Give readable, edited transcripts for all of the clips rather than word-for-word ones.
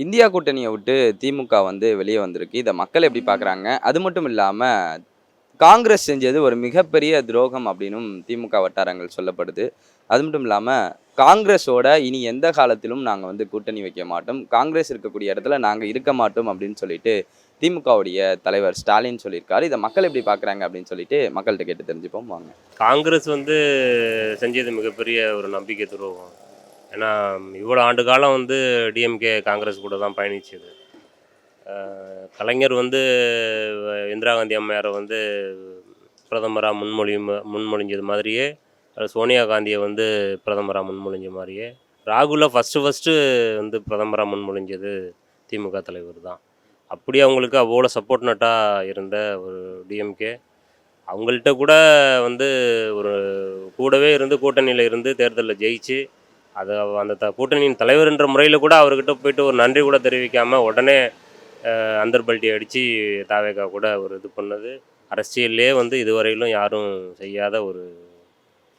India கூட்டணிய விட்டு திமுக வந்து வெளிய வந்திருக்கு. இத மக்கள் எப்படி பார்க்குறாங்க? அது மட்டும் இல்லாம, காங்கிரஸ் செஞ்சது ஒரு மிகப்பெரிய துரோகம் அப்படின்னும் திமுக வட்டாரங்கள் சொல்லப்படுது. அது மட்டும் இல்லாம, காங்கிரஸோட இனி எந்த காலத்திலும் நாங்க வந்து கூட்டணி வைக்க மாட்டோம். காங்கிரஸ் இருக்கக்கூடிய இடத்துல நாங்க இருக்க மாட்டோம் அப்படின்னு சொல்லிட்டு, திமுகவுடைய தலைவர் ஸ்டாலின் சொல்லியிருக்காரு. இத மக்கள் எப்படி பார்க்குறாங்க அப்படின்னு சொல்லிட்டு மக்கள்ட்ட கேட்டு தெரிஞ்சுப்போம் வாங்க. காங்கிரஸ் செஞ்சது மிகப்பெரிய ஒரு நம்பிக்கை துரோகம். ஏன்னா, இவ்வளோ ஆண்டு காலம் டிஎம்கே காங்கிரஸ் கூட தான் பயணிச்சது. கலைஞர் இந்திரா காந்தி அம்மையாரை பிரதமராக முன்மொழிஞ்சது மாதிரியே, சோனியா காந்தியை பிரதமராக முன்மொழிஞ்ச மாதிரியே, ராகுலை ஃபஸ்ட்டு பிரதமராக முன்மொழிஞ்சது திமுக தலைவர் தான். அப்படி அவங்களுக்கு அவ்வளோ சப்போர்ட் நட்டாக இருந்த ஒரு டிஎம்கே, அவங்கள்ட்ட கூட ஒரு கூடவே இருந்து கூட்டணியில் இருந்து தேர்தலில் ஜெயிச்சு, அதை அந்த கூட்டணியின் தலைவர்ன்ற முறையில் கூட அவர்கிட்ட போயிட்டு ஒரு நன்றி கூட தெரிவிக்காமல் உடனே அந்தர்பல்ட்டி அடித்து தாவேகா கூட ஒரு இது பண்ணது அரசியல்லே இதுவரையிலும் யாரும் செய்யாத ஒரு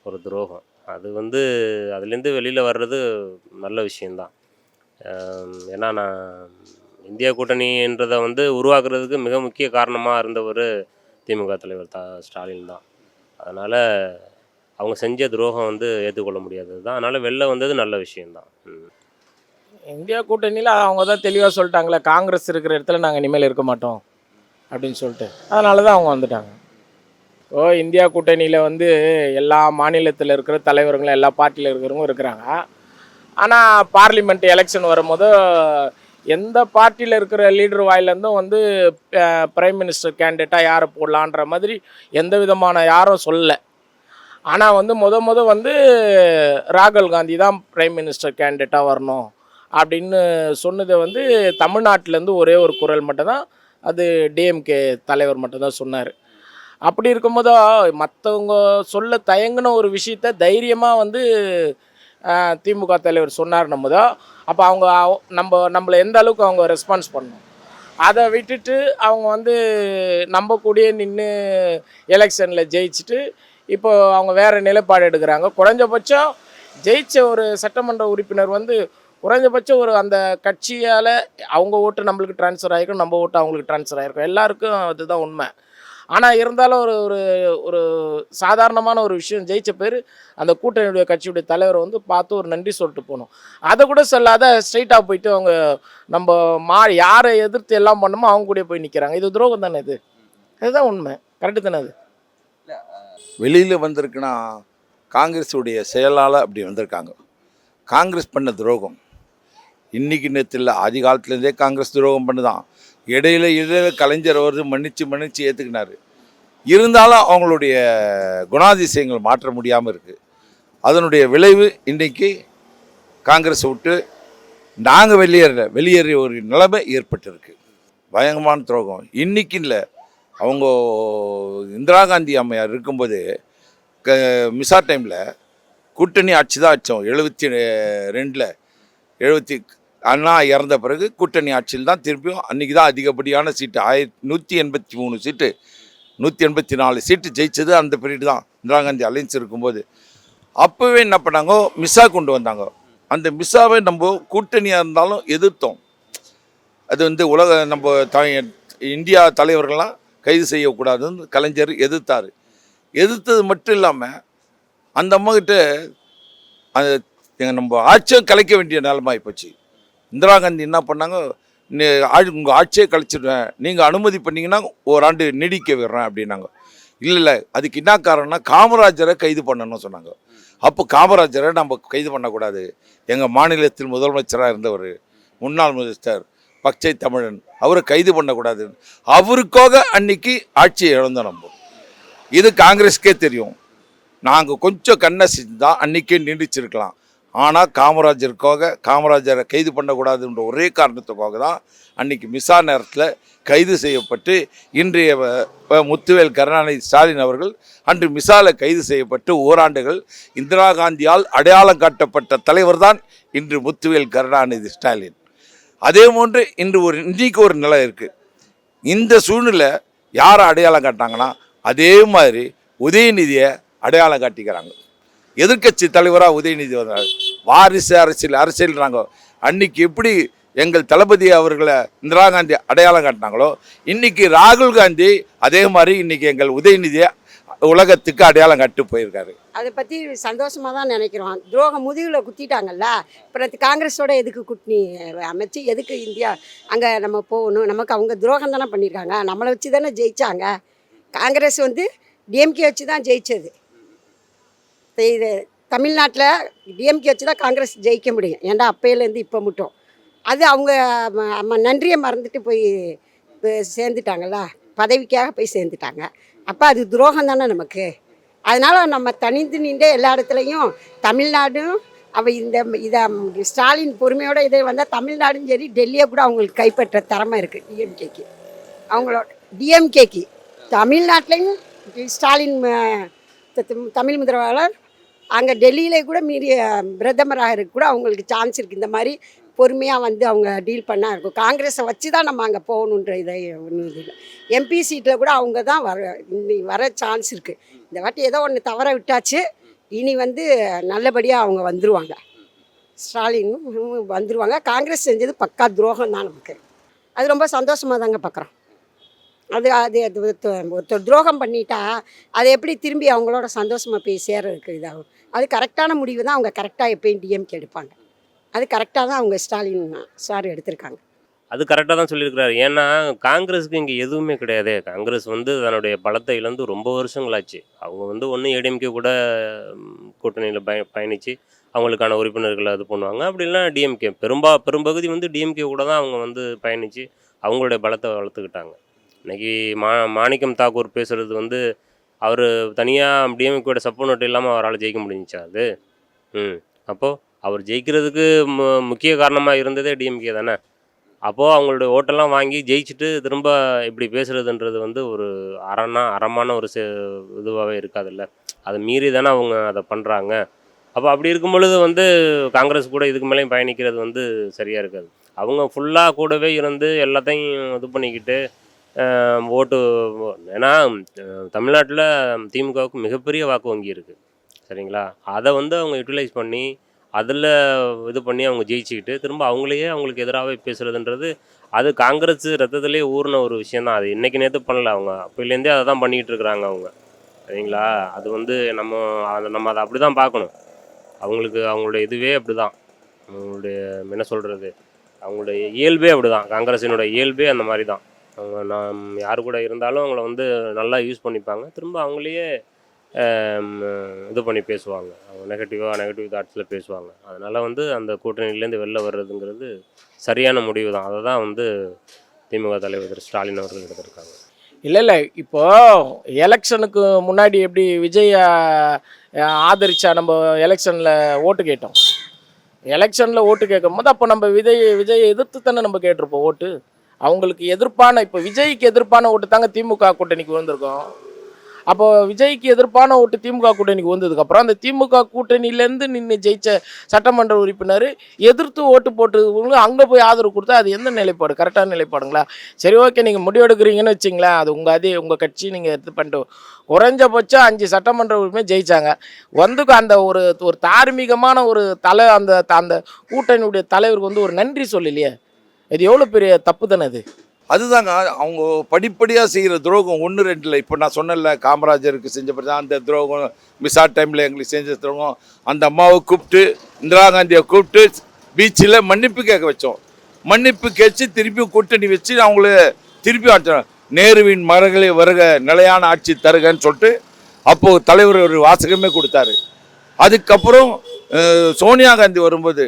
ஒரு துரோகம். அது அதுலேருந்து வெளியில் வர்றது நல்ல விஷயந்தான். ஏன்னா நான் இந்தியா கூட்டணின்றதை உருவாக்குறதுக்கு மிக முக்கிய காரணமாக இருந்தவர் திமுக தலைவர் ஸ்டாலின் தான். அதனால் அவங்க செஞ்ச துரோகம் ஏற்றுக்கொள்ள முடியாதது தான். அதனால் வெளில வந்தது நல்ல விஷயந்தான். இந்தியா கூட்டணியில் அவங்க தான் தெளிவாக சொல்லிட்டாங்களே, காங்கிரஸ் இருக்கிற இடத்துல நாங்கள் இனிமேல் இருக்க மாட்டோம் அப்படின்னு சொல்லிட்டு, அதனால தான் அவங்க வந்துட்டாங்க. இந்தியா கூட்டணியில் எல்லா மாநிலத்தில் இருக்கிற தலைவர்களும் எல்லா பார்ட்டியில் இருக்கிறவங்க இருக்கிறாங்க. ஆனால் பார்லிமெண்ட் எலெக்ஷன் வரும்போது எந்த பார்ட்டியில் இருக்கிற லீடர் வாயிலேருந்தும் பிரைம் மினிஸ்டர் கேண்டிடேட்டாக யாரை போடலான்ற மாதிரி எந்த விதமான யாரும் சொல்லலை. ஆனால் முத ராகுல் காந்தி தான் பிரைம் மினிஸ்டர் கேண்டிடேட்டாக வரணும் அப்படின்னு சொன்னது தமிழ்நாட்டிலேருந்து ஒரே ஒரு குரல் மட்டும்தான், அது டிஎம்கே தலைவர் மட்டும்தான் சொன்னார். அப்படி இருக்கும்போது மற்றவங்க சொல்ல தயங்கின ஒரு விஷயத்த தைரியமாக திமுக தலைவர் சொன்னார்னும் போதோ, அப்போ அவங்க நம்மளை எந்த அளவுக்கு அவங்க ரெஸ்பான்ஸ் பண்ணணும். அதை விட்டுட்டு அவங்க நம்ம கூடயே நின்று எலெக்ஷனில் ஜெயிச்சுட்டு இப்போ அவங்க வேறு நிலைப்பாடு எடுக்கிறாங்க. குறைஞ்சபட்சம் ஜெயிச்ச ஒரு சட்டமன்ற உறுப்பினர் குறைஞ்சபட்சம் ஒரு அந்த கட்சியால் அவங்க ஓட்டு நம்மளுக்கு ட்ரான்ஸ்ஃபர் ஆகிருக்கும், நம்ம ஓட்டு அவங்களுக்கு ட்ரான்ஸ்ஃபர் ஆகிருக்கும், எல்லாருக்கும் அதுதான் உண்மை. ஆனால் இருந்தாலும் ஒரு ஒரு ஒரு சாதாரணமான ஒரு விஷயம், ஜெயிச்ச பேர் அந்த கூட்டணியுடைய கட்சியுடைய தலைவரை பார்த்து ஒரு நன்றி சொல்லிட்டு போகணும். அதை கூட சொல்லாத ஸ்ட்ரைட்டாக போயிட்டு அவங்க நம்ம யாரை எதிர்த்து எல்லாம் பண்ணமோ அவங்க கூட போய் நிற்கிறாங்க. இது துரோகம் தானே? இதுதான் உண்மை. கரெக்டு தானே? அது வெளியில் வந்திருக்குன்னா காங்கிரஸுடைய செயலாளர் அப்படி வந்திருக்காங்க. காங்கிரஸ் பண்ண துரோகம் இன்றைக்கி நேரத்தில் ஆதி காலத்துலேருந்தே காங்கிரஸ் துரோகம் பண்ணுதான். இடையில கலைஞர் மன்னிச்சு ஏற்றுக்கினார். இருந்தாலும் அவங்களுடைய குணாதிசயங்கள் மாற்ற முடியாமல் இருக்குது. அதனுடைய விளைவு இன்றைக்கி காங்கிரஸை விட்டு நாங்கள் வெளியேறிய ஒரு நிலைமை ஏற்பட்டிருக்கு. பயங்கரமான துரோகம். இன்றைக்கி இல்லை, அவங்க இந்திரா காந்தி அம்மையார் இருக்கும்போது மிசா டைமில் கூட்டணி ஆட்சி தான் ஆச்சோம். 72 அண்ணா இறந்த பிறகு கூட்டணி ஆட்சியில் தான் திருப்பியும் அன்றைக்கி தான் அதிகப்படியான சீட்டு 183 சீட்டு 184 சீட்டு ஜெயிச்சது அந்த பீரியட் தான் இந்திரா காந்தி அலைன்ஸ் இருக்கும்போது. அப்போவே என்ன பண்ணாங்க, மிஸ்ஸா கொண்டு வந்தாங்க. அந்த மிஸ்ஸாவை நம்ம கூட்டணியாக இருந்தாலும் எதிர்த்தோம். அது உலக நம்ம இந்தியா தலைவர்கள்லாம் கைது செய்யக்கூடாதுன்னு கலைஞர் எதிர்த்தார். எதிர்த்தது மட்டும் இல்லாமல் அந்த அம்மாக்கிட்ட அந்த நம்ம ஆட்சியை கலைக்க வேண்டிய நிலைமை போச்சு. இந்திரா காந்தி என்ன பண்ணாங்க, உங்கள் ஆட்சியை கழிச்சிடுவேன், நீங்கள் அனுமதி பண்ணிங்கன்னா ஓராண்டு நீடிக்க விடுறேன் அப்படின்னாங்க. இல்லை அதுக்கு என்ன காரணம்னா காமராஜரை கைது பண்ணணும்னு சொன்னாங்க. அப்போ காமராஜரை நம்ம கைது பண்ணக்கூடாது, எங்கள் மாநிலத்தில் முதலமைச்சராக இருந்தவர் முன்னாள் மினிஸ்டர் பச்சை தமிழன், அவரை கைது பண்ணக்கூடாது. அவருக்காக அன்னைக்கு ஆட்சியை இழந்தோம் நம்ம. இது காங்கிரஸ்க்கே தெரியும். நாங்கள் கொஞ்சம் கண்ணை செஞ்சுதான் அன்றைக்கே நீடிச்சிருக்கலாம். ஆனால் காமராஜரை கைது பண்ணக்கூடாதுன்ற ஒரே காரணத்துக்காக தான் அன்றைக்கி மிசா நேரத்தில் கைது செய்யப்பட்டு இன்றைய முத்துவேல் கருணாநிதி ஸ்டாலின் அவர்கள் அன்று மிசாவில் கைது செய்யப்பட்டு ஓராண்டுகள் இந்திரா காந்தியால் அடையாளம் காட்டப்பட்ட தலைவர் தான் இன்று முத்துவேல் கருணாநிதி ஸ்டாலின். அதே போன்று இன்றைக்கு ஒரு நிலை இருக்குது. இந்த சூழ்நிலை யாரை அடையாளம் காட்டாங்கன்னா அதே மாதிரி உதயநிதியை அடையாளம் காட்டிக்கிறாங்க. எதிர்கட்சி தலைவராக உதயநிதி வந்தார். வாரிசு அரசியல்றாங்க. அன்றைக்கி எப்படி எங்கள் தளபதி அவர்களை இந்திரா காந்தி அடையாளம் காட்டினாங்களோ இன்னைக்கு ராகுல் காந்தி அதே மாதிரி இன்னைக்கு எங்கள் உதயநிதியை உலகத்துக்கு அடையாளம் காட்டு போயிருக்காரு. அதை பற்றி சந்தோஷமாக தான் நினைக்கிறோம். துரோகம் முதுகில் குத்திட்டாங்கல்ல, அப்புறம் காங்கிரஸோட எதுக்கு கூட்டணி அமைச்சு எதுக்கு இந்தியா அங்கே நம்ம போகணும்? நமக்கு அவங்க துரோகம் தானே பண்ணியிருக்காங்க, நம்மளை வச்சு தானே ஜெயித்தாங்க. காங்கிரஸ் வந்து டிஎம்கே வச்சு தான் ஜெயிச்சது. இது தமிழ்நாட்டில் டிஎம்கே வச்சு தான் காங்கிரஸ் ஜெயிக்க முடியும். ஏன்டா அப்பையிலேருந்து இப்போ மட்டும் அது அவங்க நன்றியை மறந்துட்டு போய் சேர்ந்துட்டாங்கல்ல, பதவிக்காக போய் சேர்ந்துட்டாங்க. அப்போ அது துரோகம் தானே நமக்கு. அதனால் நம்ம தனிந்து நின்று எல்லா இடத்துலையும் தமிழ்நாடும் இதை ஸ்டாலின் பொறுமையோட இதை வந்தால் தமிழ்நாடும் சரி டெல்லியை கூட அவங்களுக்கு கைப்பற்ற திறமை இருக்குது டிஎம்கேக்கு. அவங்களோட டிஎம்கேக்கு தமிழ்நாட்டிலையும் ஸ்டாலின் தமிழ் முதல்வர் அங்கே டெல்லியிலே கூட மீறி பிரதமராக இருக்க கூட அவங்களுக்கு சான்ஸ் இருக்குது. இந்த மாதிரி பொறுமையாக வந்து அவங்க டீல் பண்ணால் இருக்கும். காங்கிரஸை வச்சு தான் நம்ம அங்கே போகணுன்ற இதை ஒன்றும் இல்லை. எம்பி சீட்டில் கூட அவங்க தான் வர சான்ஸ் இருக்குது. இந்த வாட்டி ஏதோ ஒன்று தவற விட்டாச்சு. இனி வந்து நல்லபடியாக அவங்க வந்துடுவாங்க, ஸ்டாலின் வந்துடுவாங்க. காங்கிரஸ் செஞ்சது பக்கா துரோகம் தான் நமக்கு. அது ரொம்ப சந்தோஷமாக தாங்க பார்க்குறோம். ஒருத்தர் துரோகம் பண்ணிட்டா அதை எப்படி திரும்பி அவங்களோட சந்தோஷமாக போய் சேர்றதுக்கு இதாகும். அது கரெக்டான முடிவு தான். அவங்க கரெக்டாக எப்பயும் டிஎம்கே எடுப்பாங்க. அது கரெக்டாக தான் அவங்க ஸ்டாலின் சார் எடுத்திருக்காங்க. அது கரெக்டாக தான் சொல்லியிருக்கிறாரு. ஏன்னா காங்கிரஸுக்கு இங்கே எதுவுமே கிடையாது. காங்கிரஸ் வந்து தன்னுடைய பலத்தை இழந்து ரொம்ப வருஷங்களாச்சு. அவங்க வந்து ஒன்று ஏடிஎம்கே கூட கூட்டணியில் பயணித்து அவங்களுக்கான உறுப்பினர்களை இது பண்ணுவாங்க. அப்படி இல்லைனா டிஎம்கே பெரும்பகுதி வந்து டிஎம்கே கூட தான் அவங்க வந்து பயணித்து அவங்களுடைய பலத்தை வளர்த்துக்கிட்டாங்க. இன்றைக்கி மாணிக்கம் தாக்கூர் பேசுகிறது வந்து அவர் தனியாக டிஎம்கேயோட சப்போர்ட் இல்லாமல் அவரால் ஜெயிக்க முடிஞ்சிச்சா அது? அப்போது அவர் ஜெயிக்கிறதுக்கு முக்கிய காரணமாக இருந்ததே டிஎம்கே தானே. அப்போது அவங்களுடைய ஓட்டெல்லாம் வாங்கி ஜெயிச்சுட்டு திரும்ப இப்படி பேசுகிறதுன்றது வந்து ஒரு அறமான ஒரு இதுவாகவே இருக்காதுல்ல. அதை மீறி தானே அவங்க அதை பண்ணுறாங்க. அப்போ அப்படி இருக்கும் பொழுது வந்து காங்கிரஸ் கூட இதுக்கு மேலேயும் பயணிக்கிறது வந்து சரியாக இருக்காது. அவங்க ஃபுல்லாக கூடவே இருந்து எல்லாத்தையும் இது பண்ணிக்கிட்டு ஓட்டு. ஏன்னா தமிழ்நாட்டில் திமுகவுக்கு மிகப்பெரிய வாக்கு வங்கி இருக்குது, சரிங்களா? அதை வந்து அவங்க யூட்டிலைஸ் பண்ணி அதில் இது பண்ணி அவங்க ஜெயிச்சுக்கிட்டு திரும்ப அவங்களுக்கு எதிராகவே பேசுகிறதுன்றது அது காங்கிரஸ் ரத்தத்திலே ஊறின ஒரு விஷயந்தான். அது இன்றைக்கி நேற்று பண்ணல, அவங்க அப்போலேருந்தே அதை தான் பண்ணிக்கிட்டு இருக்கிறாங்க அவங்க, சரிங்களா? அது வந்து நம்ம அதை அப்படி தான் பார்க்கணும். அவங்களுடைய இதுவே அப்படி தான், அவங்களுடைய என்ன சொல்கிறது, அவங்களுடைய இயல்பே அப்படி தான். காங்கிரஸினுடைய இயல்பே அந்த மாதிரி தான். அவங்க நாம் யார் கூட இருந்தாலும் அவங்கள வந்து நல்லா யூஸ் பண்ணிப்பாங்க. திரும்ப அவங்களையே இது பண்ணி பேசுவாங்க. அவங்க நெகட்டிவ் தாட்ஸில் பேசுவாங்க. அதனால் வந்து அந்த கூட்டணியிலேருந்து வெளில வர்றதுங்கிறது சரியான முடிவு தான். அதை தான் வந்து திமுக தலைவர் ஸ்டாலின் அவர்கள் எடுத்திருக்காங்க. இல்லை இப்போது எலெக்ஷனுக்கு முன்னாடி எப்படி விஜய் ஆதரிச்சா நம்ம எலெக்ஷனில் ஓட்டு கேட்டோம். எலெக்ஷனில் ஓட்டு கேட்கும் போது அப்போ நம்ம விஜயை எதிர்த்து தானே நம்ம கேட்டிருப்போம் ஓட்டு. அவங்களுக்கு எதிர்ப்பான இப்போ விஜய்க்கு எதிர்ப்பான ஓட்டு தாங்க திமுக கூட்டணிக்கு வந்திருக்கோம். அப்போ விஜய்க்கு எதிர்ப்பான ஓட்டு திமுக கூட்டணிக்கு வந்ததுக்கப்புறம் அந்த திமுக கூட்டணியிலேருந்து நின்று ஜெயிச்ச சட்டமன்ற உறுப்பினர் எதிர்த்து ஓட்டு போட்டு அங்கே போய் ஆதரவு கொடுத்தா அது எந்த நிலைப்பாடு? கரெக்டான நிலைப்பாடுங்களா? சரி, ஓகே, நீங்கள் முடிவெடுக்கிறீங்கன்னு வச்சிங்களேன், அது உங்கள் கட்சி நீங்கள் எடுத்து பண்ணிட்டு குறைஞ்சபட்சம் 5 சட்டமன்ற உறுப்பினர் ஜெயித்தாங்க. வந்து அந்த ஒரு தார்மீகமான ஒரு அந்த கூட்டணியுடைய தலைவருக்கு வந்து ஒரு நன்றி சொல்லலையே. இது எவ்வளோ பெரிய தப்பு தானே அது. அதுதாங்க அவங்க படிப்படியாக செய்கிற துரோகம் 1-2 இப்போ நான் சொன்னல, காமராஜருக்கு செஞ்ச தான் அந்த துரோகம், மிஸ்ஸா டைமில் எங்களுக்கு செஞ்ச துரோகம். அந்த அம்மாவை கூப்பிட்டு இந்திரா காந்தியை கூப்பிட்டு பீச்சில் மன்னிப்பு கேட்க வச்சோம். மன்னிப்பு கேட்டு திருப்பி கூட்டணி வச்சு அவங்கள திருப்பி ஆச்சோம். நேருவின் மரங்களை வருக, நிலையான ஆட்சி தருகன்னு சொல்லிட்டு அப்போது தலைவர் ஒரு வாசகமே கொடுத்தாரு. அதுக்கப்புறம் சோனியா காந்தி வரும்போது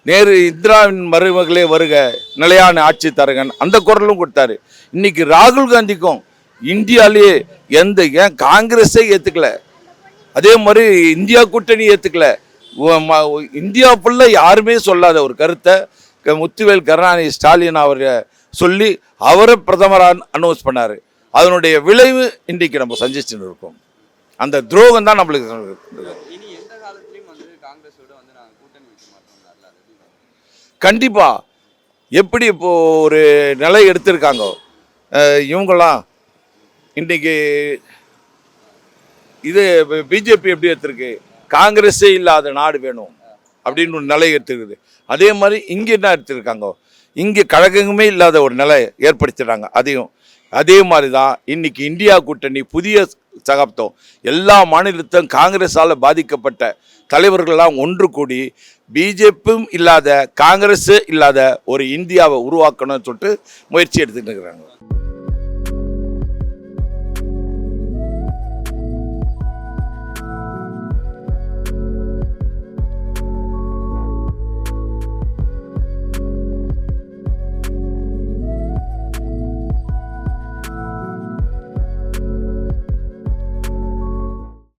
நேரு இந்திராவின் மருமகளே வருக, நிலையான ஆட்சி தரகன் அந்த குரலும் கொடுத்தாரு. இன்னைக்கு ராகுல் காந்திக்கும் இந்தியாவிலேயே ஏன் காங்கிரஸே ஏற்றுக்கல, அதே மாதிரி இந்தியா கூட்டணி ஏற்றுக்கல. இந்தியா ஃபுல்லாக யாருமே சொல்லாத ஒரு கருத்தை முத்துவேல் கருணாநிதி ஸ்டாலின் அவர் சொல்லி அவரை பிரதமராக அனௌன்ஸ் பண்ணார். அதனுடைய விளைவு இன்றைக்கு நம்ம சந்திச்சுன்னு இருக்கோம். அந்த துரோகம் தான் நம்மளுக்கு. கண்டிப்பாக எப்படி இப்போது ஒரு நிலை எடுத்திருக்காங்க இவங்களாம். இன்றைக்கி இது பிஜேபி எப்படி எடுத்திருக்கு, காங்கிரஸே இல்லாத நாடு வேணும் அப்படின்னு ஒரு நிலை எடுத்துருக்குது. அதே மாதிரி இங்கே என்ன எடுத்திருக்காங்க, இங்கே கழகமே இல்லாத ஒரு நிலை ஏற்படுத்திடுறாங்க. அதையும் அதே மாதிரி தான் இன்னைக்கு இந்தியா கூட்டணி புதிய சகாப்தம் எல்லா மாநிலத்திலும் காங்கிரஸால் பாதிக்கப்பட்ட தலைவர்கள்லாம் ஒன்று கூடி பிஜேபியும் இல்லாத காங்கிரஸ் இல்லாத ஒரு இந்தியாவை உருவாக்கணும்னு சொல்லிட்டு முயற்சி எடுத்துகிட்டு இருக்கிறாங்க.